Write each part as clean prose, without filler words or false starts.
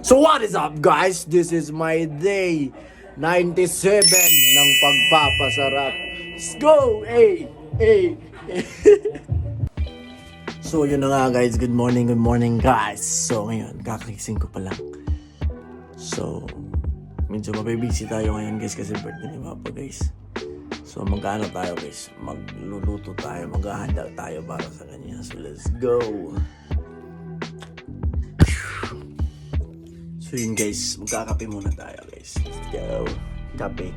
So what is up guys? This is my day 97 ng pagpapasarap. Let's go! Hey! Hey! So yun na nga guys, good morning guys. So ngayon, kakakising ko pa lang. So, medyo mabibisi tayo ngayon guys kasi birthday ni Papa guys. So magkano tayo guys? Magluluto tayo, maghahanda tayo para sa kanya. So let's go! So yun guys, magkakape muna tayo guys. Let's go. Kape.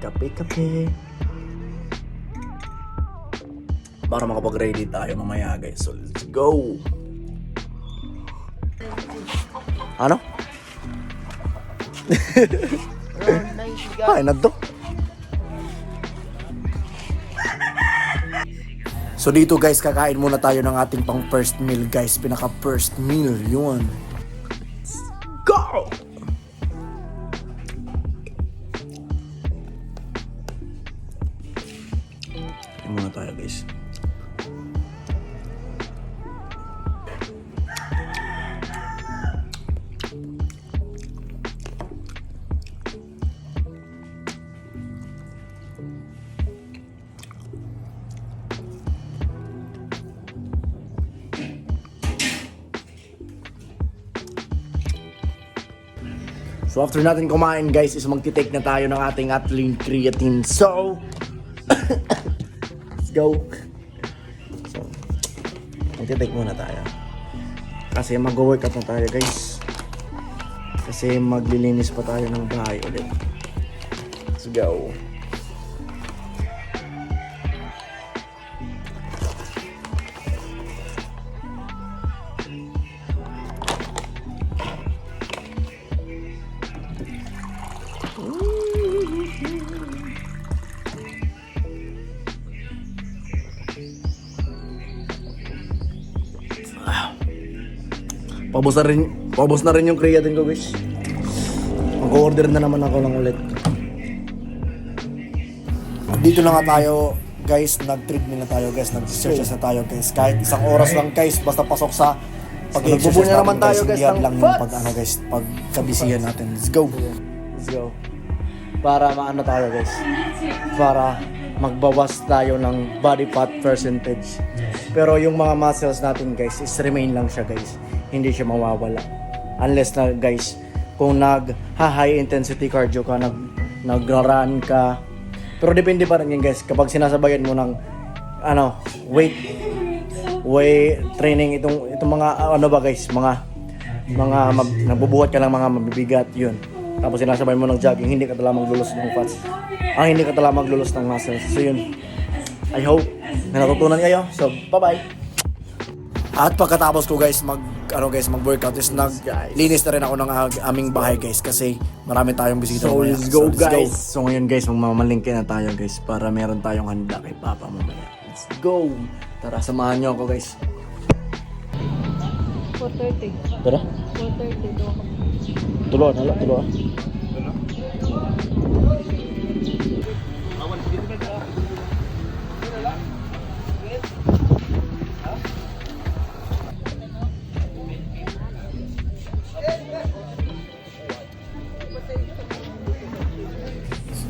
Para makapag-ready tayo mamaya guys. So let's go. Ano? Ay, na to. So dito guys, kakain muna tayo ng ating pang first meal guys. Pinaka first meal, yun. Let's go! Muna tayo guys. So after natin kumain guys is magti-take na tayo ng ating Athlean Creatine. So go. So, magte-take muna tayo. Kasi mag-workout na tayo guys. Kasi maglilinis pa tayo ng bahay ulit. Let's go. Paubos na rin yung creatine ko guys. Mag-order na naman ako lang ulit. Dito na nga tayo guys, nag-treadmill na tayo guys, nag-exercise na tayo guys. Kahit isang oras lang guys, basta pasok sa pag-exercise na naman tayo guys. Hindi lang yung pagkabisihan natin. Let's go. Let's go. Para maano tayo guys. Para magbawas tayo ng body fat percentage. Pero yung mga muscles natin guys, is remain lang siya guys. Hindi siya mawawala. Unless na guys, kung high intensity cardio ka, nag-run ka. Pero depende pa rin yan guys, kapag sinasabayan mo ng weight training, itong mga guys, mga nabubuhat ka lang mga mabibigat, yun. Tapos sinasabayan mo ng jogging, hindi ka talaga maglulos ng fats. Hindi ka talaga maglulos ng muscles. So yun, I hope na natutunan kayo. So bye-bye. At pagkatapos ko guys mag-workout is naglinis na rin ako ng aming bahay guys kasi marami tayong bisita. So let's go guys. So ngayon guys, magmamalingke na tayo guys para meron tayong handa kay Papa mamaya. Let's go. Tara, samahan niyo ako guys. 4:30. Tara. 4:30 Tulo.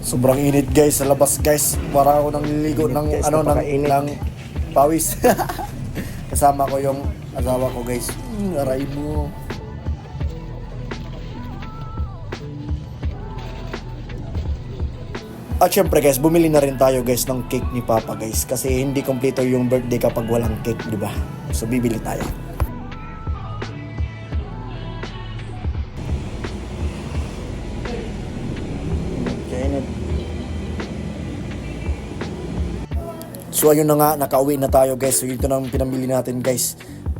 Sobrang init guys sa labas guys. Para ako nang nililigo ng guys, ng pawis. Kasama ko yung asawa ko guys. Aray mo. At syempre guys, bumili na rin tayo guys ng cake ni Papa guys. Kasi hindi kompleto yung birthday kapag walang cake, di ba? So bibili tayo. So ayun na nga, nakauwi na tayo guys. So ito na ang pinamili natin guys.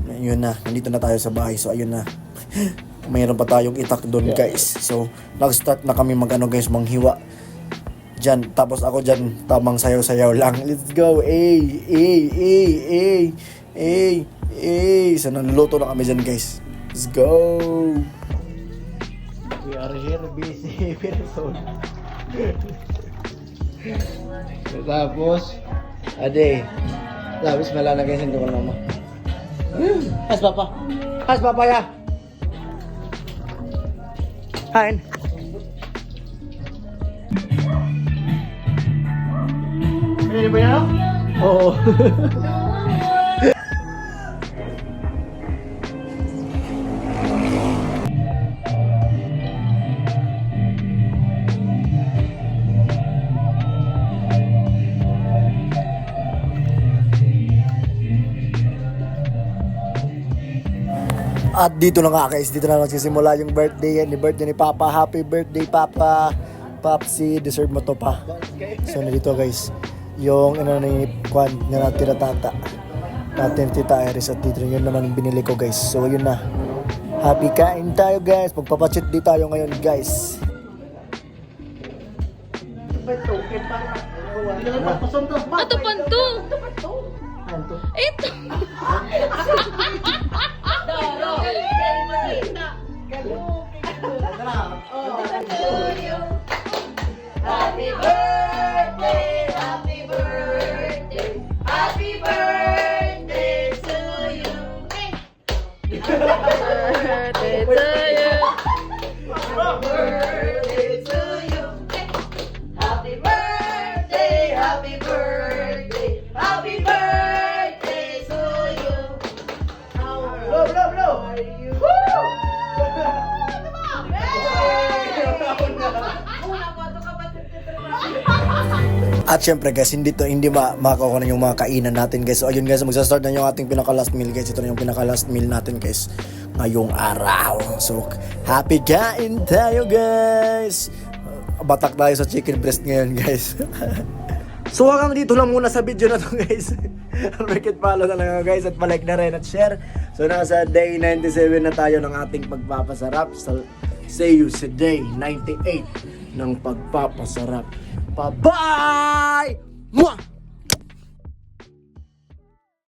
Ayun na, nandito na tayo sa bahay. So ayun na. Mayroon pa tayong itak doon guys. So nag-start na kami guys, manghiwa. Diyan, tapos ako diyan, tamang sayaw-sayaw lang. Let's go. So naluluto na kami diyan guys. Let's go. We are here busy person. Tapos ade, labis malalagay sa ko mama. Has papa ya. kain. Ano ba yan? Oo. At dito na nga guys, dito na nagsisimula yung birthday ni Papa. Happy birthday Papa. Papsi, deserve mo to pa. So nandito guys, yung ni Kwan na natira tata natin Tita Iris at dito yun naman yung binili ko guys. So yun na. Happy kain tayo guys. Magpapachit di tayo ngayon guys. Ato panto. Ito. Happy birthday, happy birthday, happy birthday to you. Birthday to you. Birthday to you. Happy birthday, happy birthday, happy birthday to you. Blow, blow, blow. At syempre guys, hindi makakuha na yung mga kainan natin guys. So ayun guys, magsa-start na yung ating pinaka last meal guys. Ito na yung pinaka last meal natin guys ngayong araw. So happy kain tayo guys. Batak tayo sa chicken breast ngayon guys. So hanggang dito lang muna sa video na to guys. Like and follow na lang guys at palike na rin at share. So nasa day 97 na tayo ng ating pagpapasarap. So see you sa day 98 ng pagpapasarap. Bye-bye! Mwah!